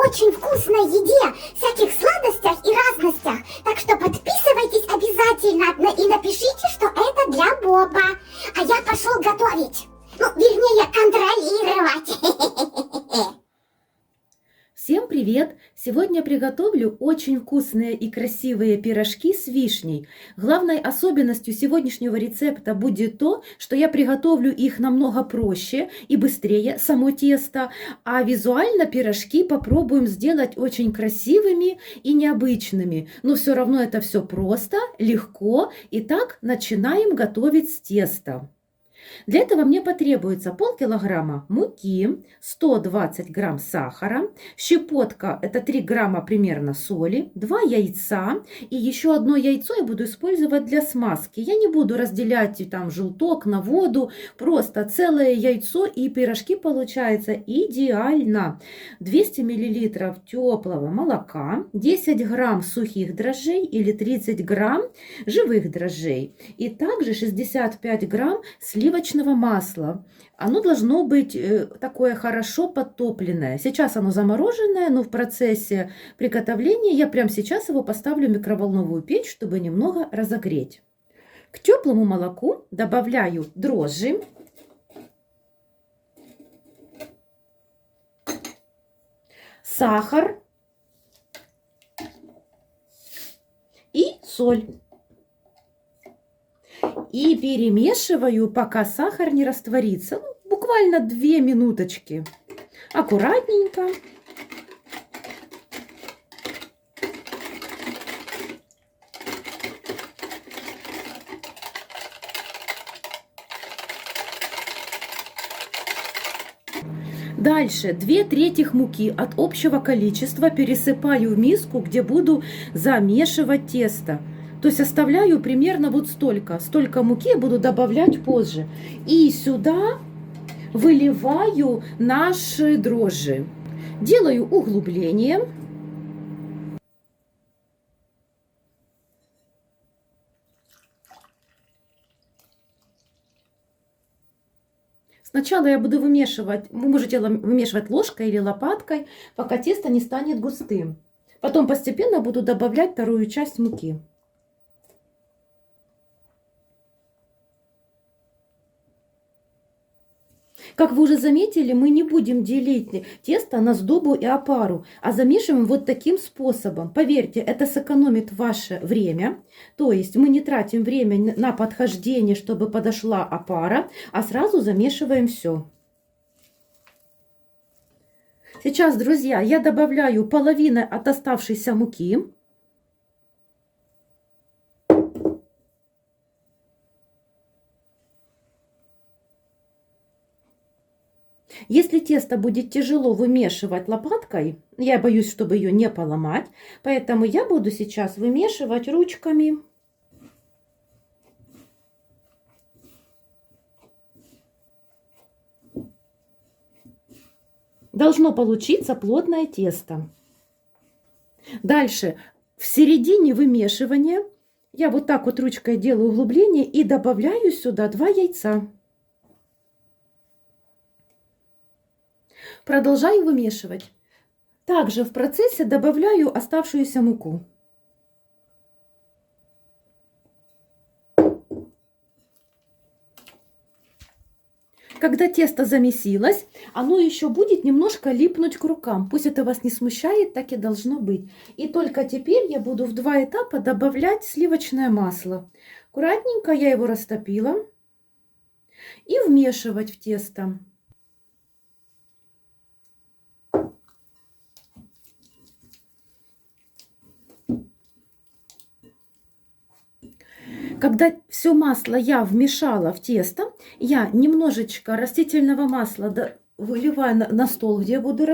очень вкусной еде, всяких сладостях и разностях. Так что подписывайтесь обязательно и напишите, что это для Боба. А я пошел готовить. Ну, вернее, контролировать. Всем привет! Сегодня приготовлю очень вкусные и красивые пирожки с вишней. Главной особенностью сегодняшнего рецепта будет то, что я приготовлю их намного проще и быстрее, само тесто, а визуально пирожки попробуем сделать очень красивыми и необычными. Но все равно это все просто, легко. Итак, начинаем готовить с теста. Для этого мне потребуется полкилограмма муки, 120 грамм сахара, щепотка, это 3 грамма примерно соли, 2 яйца и еще одно яйцо я буду использовать для смазки. Я не буду разделять там желток на воду, просто целое яйцо и пирожки получаются идеально. 200 миллилитров теплого молока, 10 грамм сухих дрожжей или 30 грамм живых дрожжей и также 65 грамм сливочного масла. Оно должно быть такое хорошо подтопленное. Сейчас оно замороженное, но в процессе приготовления я прямо сейчас его поставлю в микроволновую печь, чтобы немного разогреть. К теплому молоку добавляю дрожжи, сахар и соль. И перемешиваю, пока сахар не растворится. Ну, буквально 2 минуточки. Аккуратненько. Дальше 2/3 муки от общего количества пересыпаю в миску, где буду замешивать тесто. То есть оставляю примерно вот столько. Столько муки я буду добавлять позже. И сюда выливаю наши дрожжи. Делаю углубление. Сначала я буду вымешивать, вы можете вымешивать ложкой или лопаткой, пока тесто не станет густым. Потом постепенно буду добавлять вторую часть муки. Как вы уже заметили, мы не будем делить тесто на сдобу и опару, а замешиваем вот таким способом. Поверьте, это сэкономит ваше время. То есть мы не тратим время на подхождение, чтобы подошла опара, а сразу замешиваем все. Сейчас, друзья, я добавляю половину от оставшейся муки. Если тесто будет тяжело вымешивать лопаткой, я боюсь, чтобы ее не поломать, поэтому я буду сейчас вымешивать ручками. Должно получиться плотное тесто. Дальше, в середине вымешивания, я вот так вот ручкой делаю углубление и добавляю сюда 2 яйца. Продолжаю вымешивать. Также в процессе добавляю оставшуюся муку. Когда тесто замесилось, оно еще будет немножко липнуть к рукам. Пусть это вас не смущает, так и должно быть. И только теперь я буду в 2 этапа добавлять сливочное масло. Аккуратненько я его растопила и вмешивать в тесто. Когда все масло я вмешала в тесто, я немножечко растительного масла выливаю на стол, где я буду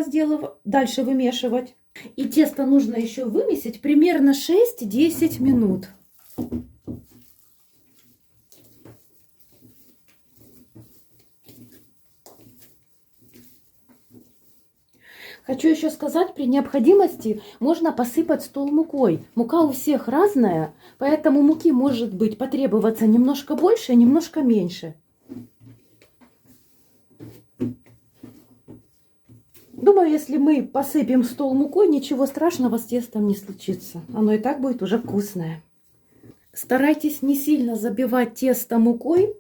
дальше вымешивать. И тесто нужно еще вымесить примерно 6-10 минут. Хочу еще сказать, при необходимости можно посыпать стол мукой. Мука у всех разная, поэтому муки может быть потребоваться немножко больше, немножко меньше. Думаю, если мы посыпем стол мукой, ничего страшного с тестом не случится. Оно и так будет уже вкусное. Старайтесь не сильно забивать тесто мукой,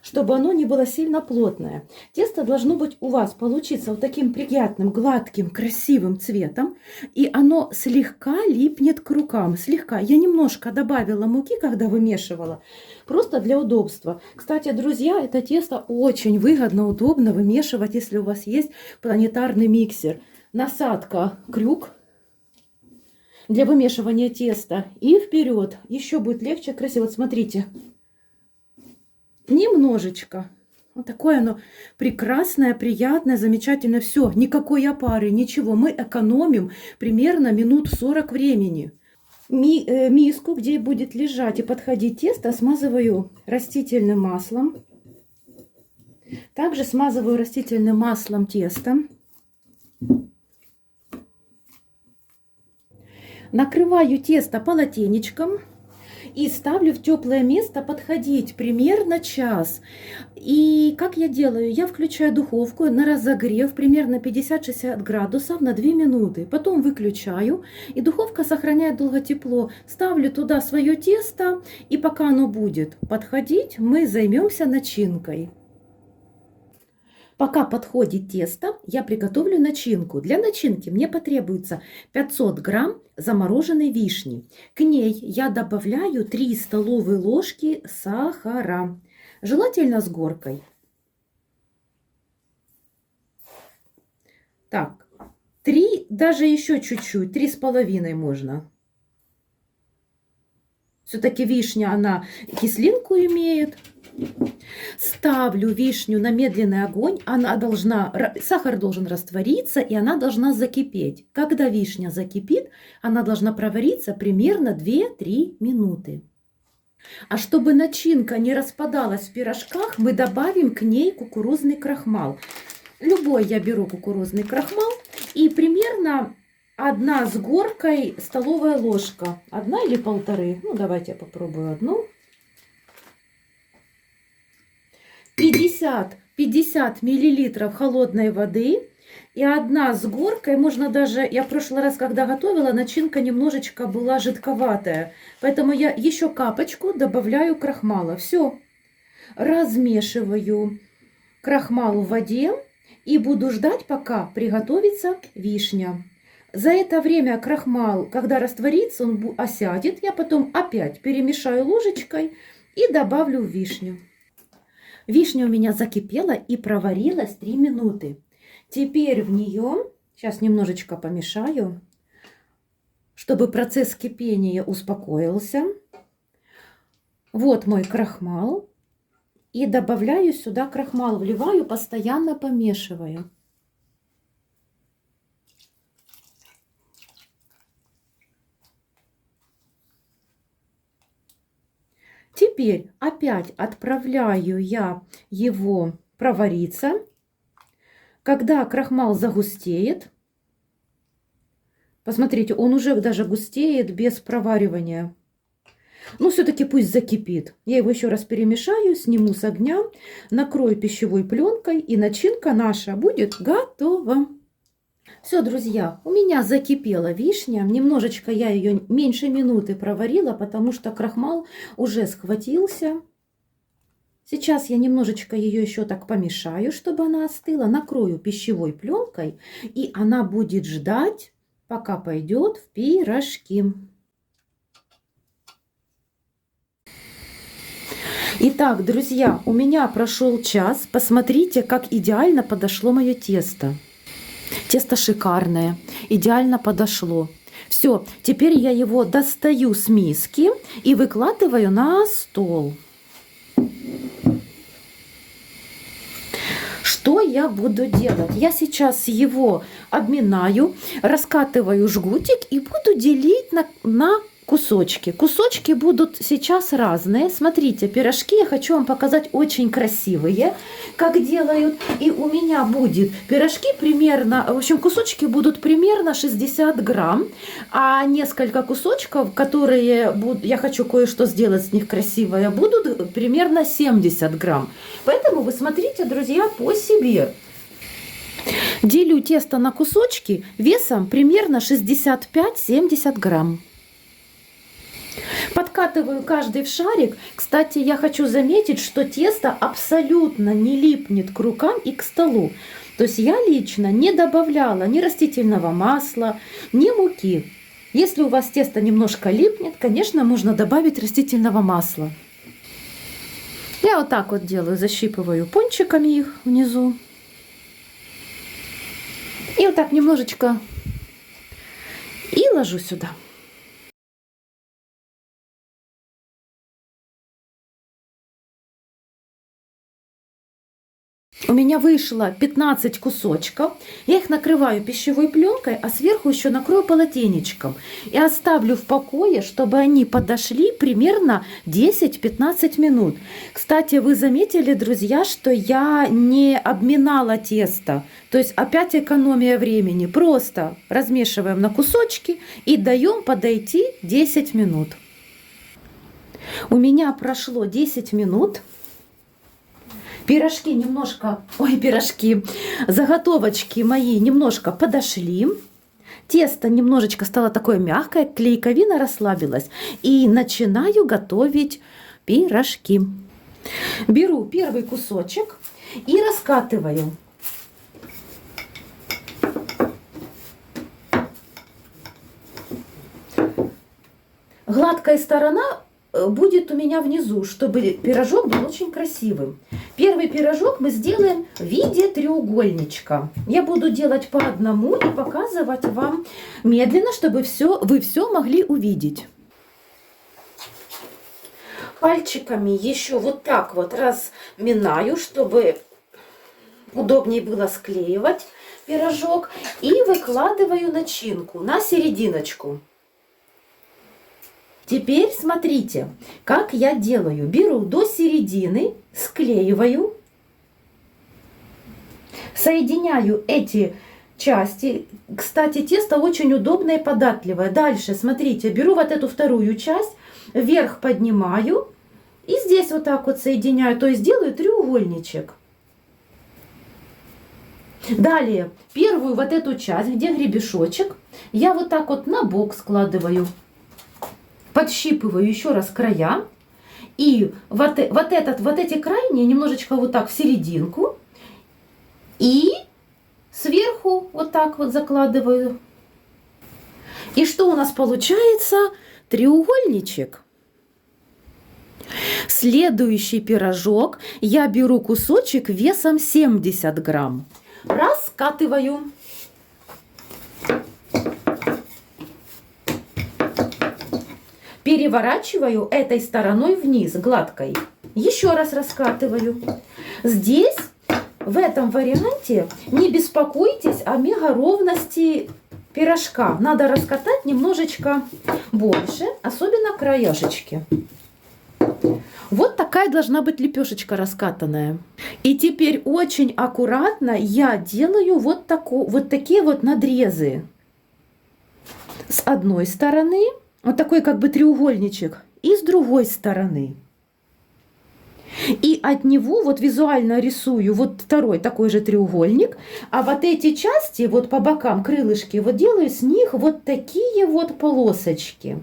чтобы оно не было сильно плотное. Тесто должно быть у вас получиться вот таким приятным, гладким, красивым цветом. И оно слегка липнет к рукам. Слегка. Я немножко добавила муки, когда вымешивала. Просто для удобства. Кстати, друзья, это тесто очень выгодно, удобно вымешивать, если у вас есть планетарный миксер. Насадка крюк для вымешивания теста. И вперед. Еще будет легче, красиво. Вот смотрите. Немножечко. Вот такое оно прекрасное, приятное, замечательное. Все, никакой опары, ничего. Мы экономим примерно минут 40 времени. Миску, где будет лежать и подходить тесто, смазываю растительным маслом. Также смазываю растительным маслом тесто. Накрываю тесто полотенечком. И ставлю в теплое место подходить примерно час. И как я делаю? Я включаю духовку на разогрев примерно 50-60 градусов на 2 минуты. Потом выключаю. И духовка сохраняет долго тепло. Ставлю туда свое тесто. И пока оно будет подходить, мы займемся начинкой. Пока подходит тесто, я приготовлю начинку. Для начинки мне потребуется 500 грамм замороженной вишни. К ней я добавляю 3 столовые ложки сахара. Желательно с горкой. Так, 3, даже еще чуть-чуть, 3,5 можно. Все-таки вишня, она кислинку имеет. Ставлю вишню на медленный огонь, сахар должен раствориться и она должна закипеть. Когда вишня закипит, она должна провариться примерно 2-3 минуты. А чтобы начинка не распадалась в пирожках, мы добавим к ней кукурузный крахмал. Любой я беру кукурузный крахмал и примерно 1 с горкой столовая ложка. 1 или 1,5. Ну, давайте я попробую 1. 50 миллилитров холодной воды и 1 с горкой. Можно даже, я в прошлый раз, когда готовила, начинка немножечко была жидковатая. Поэтому я еще капочку добавляю крахмала. Все. Размешиваю крахмал в воде и буду ждать, пока приготовится вишня. За это время крахмал, когда растворится, он осядет. Я потом опять перемешаю ложечкой и добавлю вишню. Вишня у меня закипела и проварилась 3 минуты. Теперь в нее, сейчас немножечко помешаю, чтобы процесс кипения успокоился. Вот мой крахмал. И добавляю сюда крахмал, вливаю, постоянно помешиваю. Теперь опять отправляю я его провариться. Когда крахмал загустеет, посмотрите, он уже даже густеет без проваривания. Но все-таки пусть закипит. Я его еще раз перемешаю, сниму с огня, накрою пищевой пленкой, и начинка наша будет готова. Все, друзья, у меня закипела вишня. Немножечко я ее меньше минуты проварила, потому что крахмал уже схватился. Сейчас я немножечко ее еще так помешаю, чтобы она остыла. Накрою пищевой пленкой, и она будет ждать, пока пойдет в пирожки. Итак, друзья, у меня прошел час. Посмотрите, как идеально подошло мое тесто. Тесто шикарное, идеально подошло. Все, теперь я его достаю с миски и выкладываю на стол. Что я буду делать? Я сейчас его обминаю, раскатываю жгутик и буду делить на кусочки. Кусочки будут сейчас разные. Смотрите, пирожки я хочу вам показать очень красивые, как делают. И у меня будет пирожки примерно, в общем, кусочки будут примерно 60 грамм, а несколько кусочков, которые я хочу кое-что сделать с них красивое, будут примерно 70 грамм. Поэтому вы смотрите, друзья, по себе. Делю тесто на кусочки весом примерно 65-70 грамм. Подкатываю каждый в шарик. Кстати, я хочу заметить, что тесто абсолютно не липнет к рукам и к столу. То есть я лично не добавляла ни растительного масла, ни муки. Если у вас тесто немножко липнет, конечно, можно добавить растительного масла. Я вот так вот делаю, защипываю пончиками их внизу. И вот так немножечко и ложу сюда. У меня вышло 15 кусочков. Я их накрываю пищевой пленкой, а сверху еще накрою полотенечком. И оставлю в покое, чтобы они подошли примерно 10-15 минут. Кстати, вы заметили, друзья, что я не обминала тесто. То есть опять экономия времени. Просто размешиваем на кусочки и даем подойти 10 минут. У меня прошло 10 минут. Пирожки немножко, заготовочки мои немножко подошли. Тесто немножечко стало такое мягкое, клейковина расслабилась. И начинаю готовить пирожки. Беру первый кусочек и раскатываю. Гладкая сторона будет у меня внизу, чтобы пирожок был очень красивым. Первый пирожок мы сделаем в виде треугольничка. Я буду делать по одному и показывать вам медленно, чтобы вы все могли увидеть. Пальчиками еще вот так вот разминаю, чтобы удобнее было склеивать пирожок. И выкладываю начинку на серединочку. Теперь смотрите, как я делаю. Беру до середины, склеиваю, соединяю эти части. Кстати, тесто очень удобное и податливое. Дальше, смотрите, беру вот эту вторую часть, вверх поднимаю и здесь вот так вот соединяю. То есть делаю треугольничек. Далее, первую вот эту часть, где гребешочек, я вот так вот на бок складываю. Подщипываю еще раз края. И вот эти крайние немножечко вот так в серединку. И сверху вот так вот закладываю. И что у нас получается? Треугольничек. Следующий пирожок я беру кусочек весом 70 грамм. Раскатываю. Переворачиваю этой стороной вниз, гладкой. Еще раз раскатываю. Здесь, в этом варианте, не беспокойтесь о мегаровности пирожка. Надо раскатать немножечко больше, особенно краешечки. Вот такая должна быть лепешечка раскатанная. И теперь очень аккуратно я делаю вот такие вот надрезы. С одной стороны. Вот такой как бы треугольничек. И с другой стороны. И от него вот визуально рисую вот второй такой же треугольник. А вот эти части вот по бокам, крылышки, вот делаю с них вот такие вот полосочки.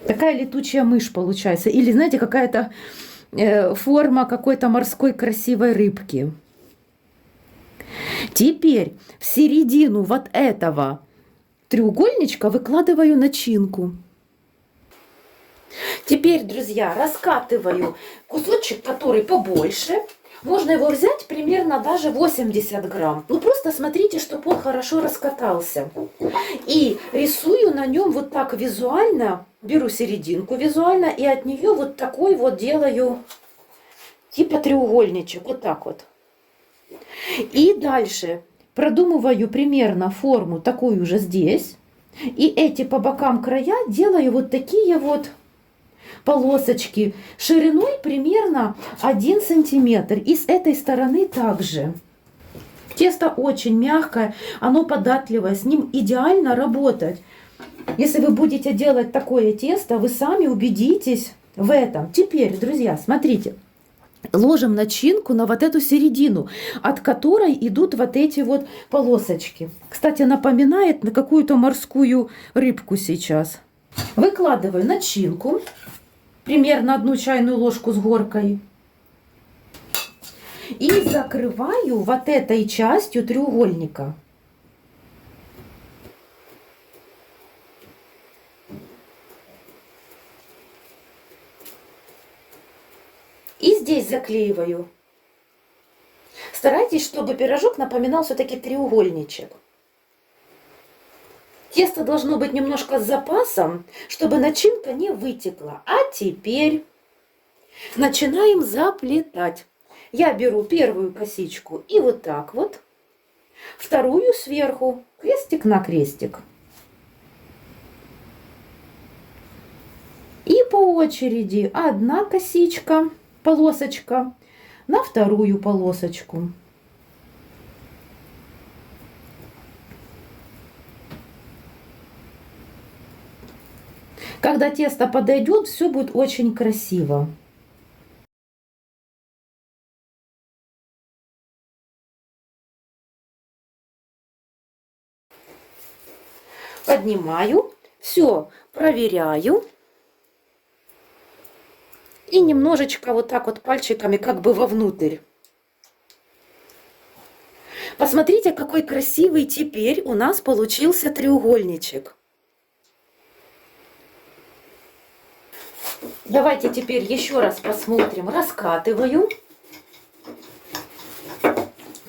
Такая летучая мышь получается. Или, знаете, какая-то форма какой-то морской красивой рыбки. Теперь в середину вот этого треугольничка выкладываю начинку. Теперь, друзья, раскатываю кусочек, который побольше. Можно его взять примерно даже 80 грамм. Ну, просто смотрите, чтобы он хорошо раскатался. И рисую на нем вот так визуально. Беру серединку визуально и от нее вот такой вот делаю типа треугольничек. Вот так вот. И дальше продумываю примерно форму такую же здесь. И эти по бокам края делаю вот такие вот полосочки шириной примерно 1 сантиметр. И с этой стороны также. Тесто очень мягкое, оно податливое, с ним идеально работать. Если вы будете делать такое тесто, вы сами убедитесь в этом. Теперь, друзья, смотрите. ложим начинку на вот эту середину, от которой идут вот эти вот полосочки. Кстати, напоминает на какую-то морскую рыбку сейчас. Выкладываю начинку, примерно 1 чайную ложку с горкой. И закрываю вот этой частью треугольника. И здесь заклеиваю. Старайтесь, чтобы пирожок напоминал все-таки треугольничек. Тесто должно быть немножко с запасом, чтобы начинка не вытекла. А теперь начинаем заплетать. Я беру первую косичку и вот так вот. Вторую сверху, крестик на крестик. И по очереди одна косичка, полосочка на вторую полосочку. Когда тесто подойдет, все будет очень красиво. Поднимаю, все проверяю. И немножечко вот так вот пальчиками как бы вовнутрь. Посмотрите, какой красивый теперь у нас получился треугольничек. Давайте теперь еще раз посмотрим. Раскатываю.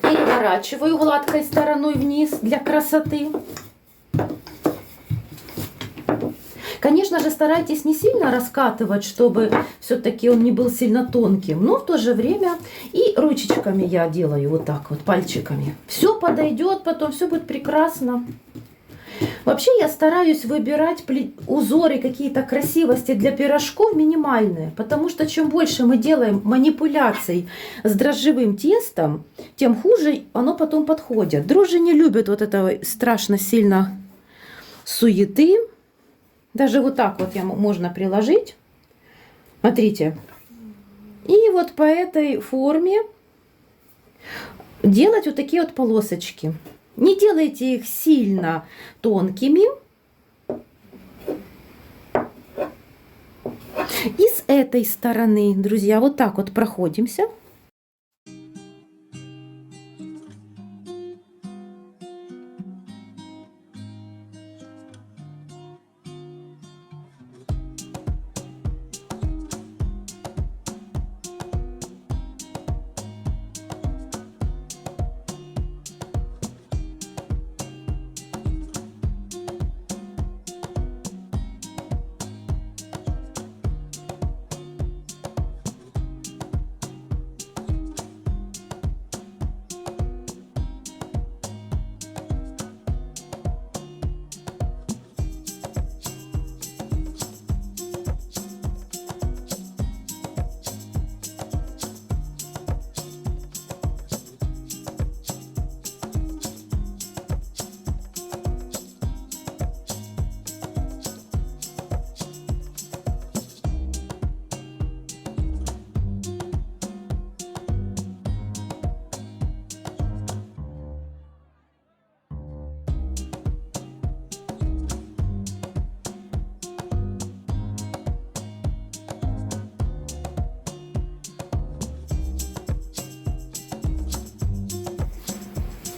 Переворачиваю гладкой стороной вниз для красоты. Конечно же, старайтесь не сильно раскатывать, чтобы все-таки он не был сильно тонким. Но в то же время и ручечками я делаю вот так вот, пальчиками. Все подойдет, потом все будет прекрасно. Вообще я стараюсь выбирать узоры, какие-то красивости для пирожков минимальные. Потому что чем больше мы делаем манипуляций с дрожжевым тестом, тем хуже оно потом подходит. Дрожжи не любят вот этого страшно сильно суеты. Даже вот так вот можно приложить. Смотрите. И вот по этой форме делать вот такие вот полосочки. Не делайте их сильно тонкими. И с этой стороны, друзья, вот так вот проходимся.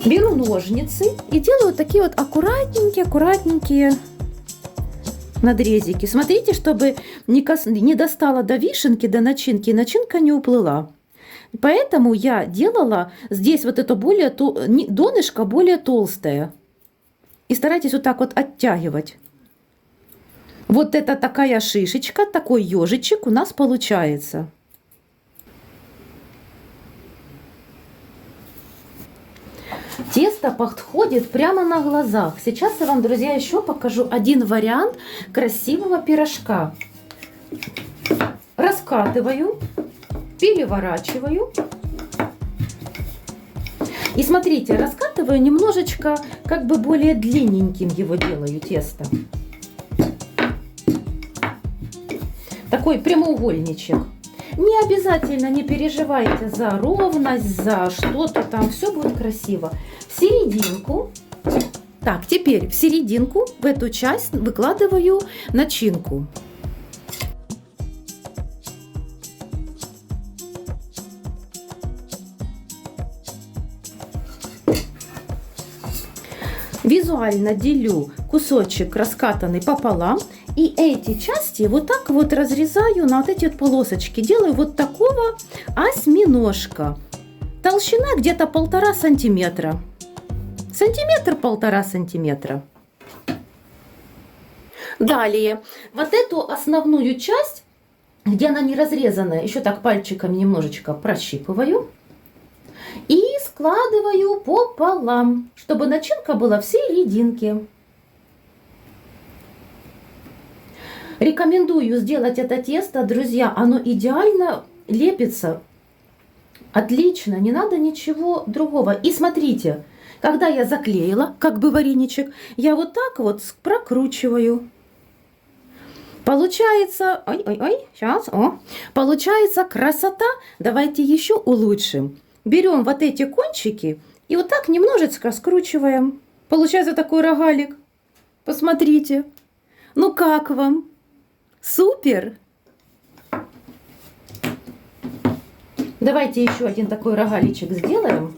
Беру ножницы и делаю такие вот аккуратненькие надрезики. Смотрите, чтобы не достала до вишенки, до начинки, и начинка не уплыла. Поэтому я делала здесь вот это донышко более толстое. И старайтесь вот так вот оттягивать. Вот это такая шишечка, такой ежичек у нас получается. Тесто подходит прямо на глазах. Сейчас я вам, друзья, еще покажу один вариант красивого пирожка. Раскатываю, переворачиваю. И смотрите, раскатываю немножечко, как бы более длинненьким его делаю тесто. Такой прямоугольничек. Не обязательно, не переживайте за ровность, за что-то там, все будет красиво. В серединку, так, теперь в серединку, в эту часть выкладываю начинку. Визуально делю кусочек раскатанный пополам. И эти части вот так вот разрезаю на вот эти вот полосочки. Делаю вот такого осьминожка. Толщина где-то 1,5 сантиметра. Сантиметр-1,5 сантиметра. Далее, вот эту основную часть, где она не разрезанная, еще так пальчиками немножечко прощипываю. И складываю пополам, чтобы начинка была в серединке. Рекомендую сделать это тесто, друзья, оно идеально лепится, отлично, не надо ничего другого. И смотрите, когда я заклеила, как бы вареничек, я вот так вот прокручиваю. Получается, сейчас, получается красота. Давайте еще улучшим. Берем вот эти кончики и вот так немножечко скручиваем. Получается такой рогалик. Посмотрите. Ну как вам? Супер! Давайте еще один такой рогаличек сделаем.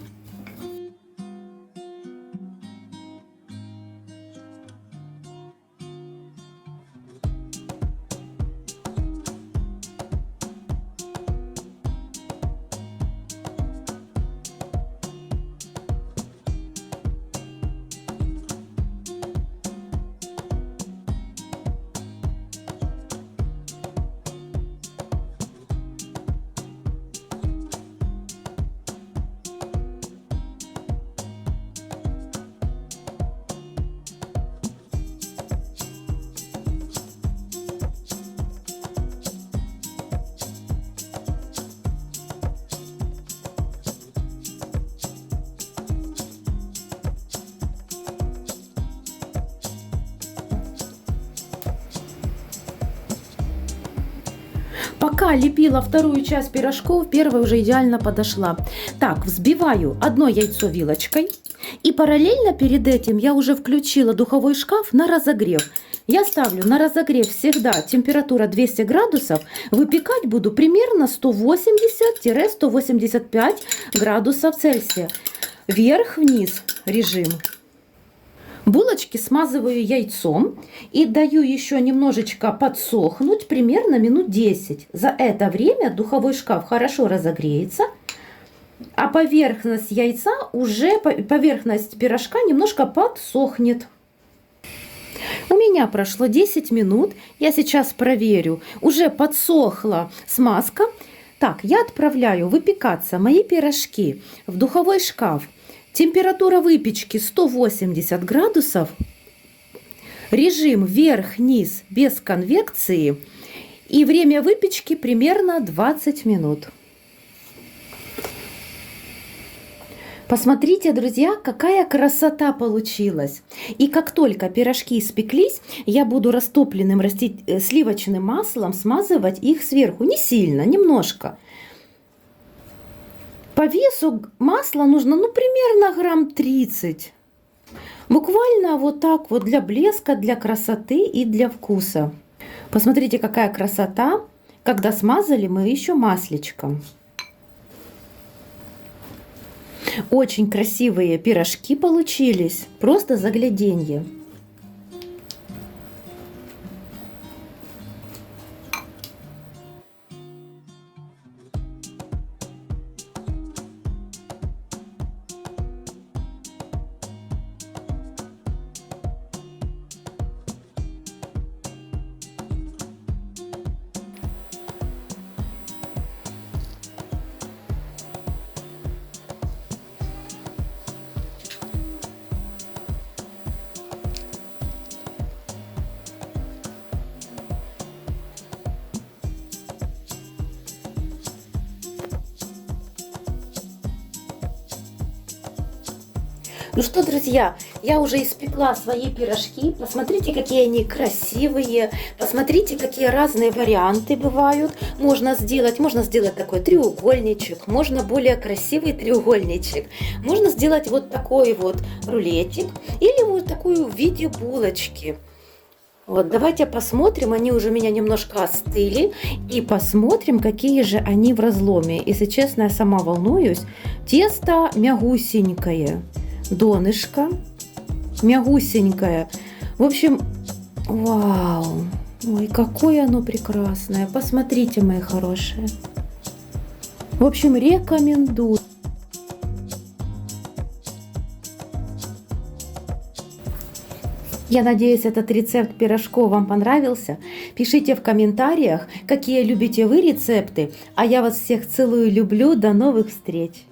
Пока лепила вторую часть пирожков, первая уже идеально подошла. Так, взбиваю одно яйцо вилочкой. И параллельно перед этим я уже включила духовой шкаф на разогрев. Я ставлю на разогрев всегда температура 200 градусов. Выпекать буду примерно 180-185 градусов Цельсия. Вверх-вниз режим. Булочки смазываю яйцом и даю еще немножечко подсохнуть, примерно минут 10. За это время духовой шкаф хорошо разогреется, а поверхность яйца уже, поверхность пирожка немножко подсохнет. У меня прошло 10 минут, я сейчас проверю, уже подсохла смазка. Так, я отправляю выпекаться мои пирожки в духовой шкаф. Температура выпечки 180 градусов, режим вверх-вниз без конвекции и время выпечки примерно 20 минут. Посмотрите, друзья, какая красота получилась. И как только пирожки испеклись, я буду растопленным сливочным маслом смазывать их сверху. Не сильно, немножко. По весу масла нужно, примерно грамм 30. Буквально вот так вот для блеска, для красоты и для вкуса. Посмотрите, какая красота, когда смазали мы еще маслечком. Очень красивые пирожки получились, просто загляденье. Ну что, друзья, я уже испекла свои пирожки. Посмотрите, какие они красивые. Посмотрите, какие разные варианты бывают. Можно сделать такой треугольничек, можно более красивый треугольничек. Можно сделать вот такой вот рулетик или вот такую в виде булочки. Вот, давайте посмотрим, они уже у меня немножко остыли, и посмотрим, какие же они в разломе. Если честно, я сама волнуюсь. Тесто мягусенькое, донышко мягусенькое. В общем, вау, ой, какое оно прекрасное. Посмотрите, мои хорошие. В общем, рекомендую. Я надеюсь, этот рецепт пирожков вам понравился. Пишите в комментариях, какие любите вы рецепты. А я вас всех целую, люблю. До новых встреч!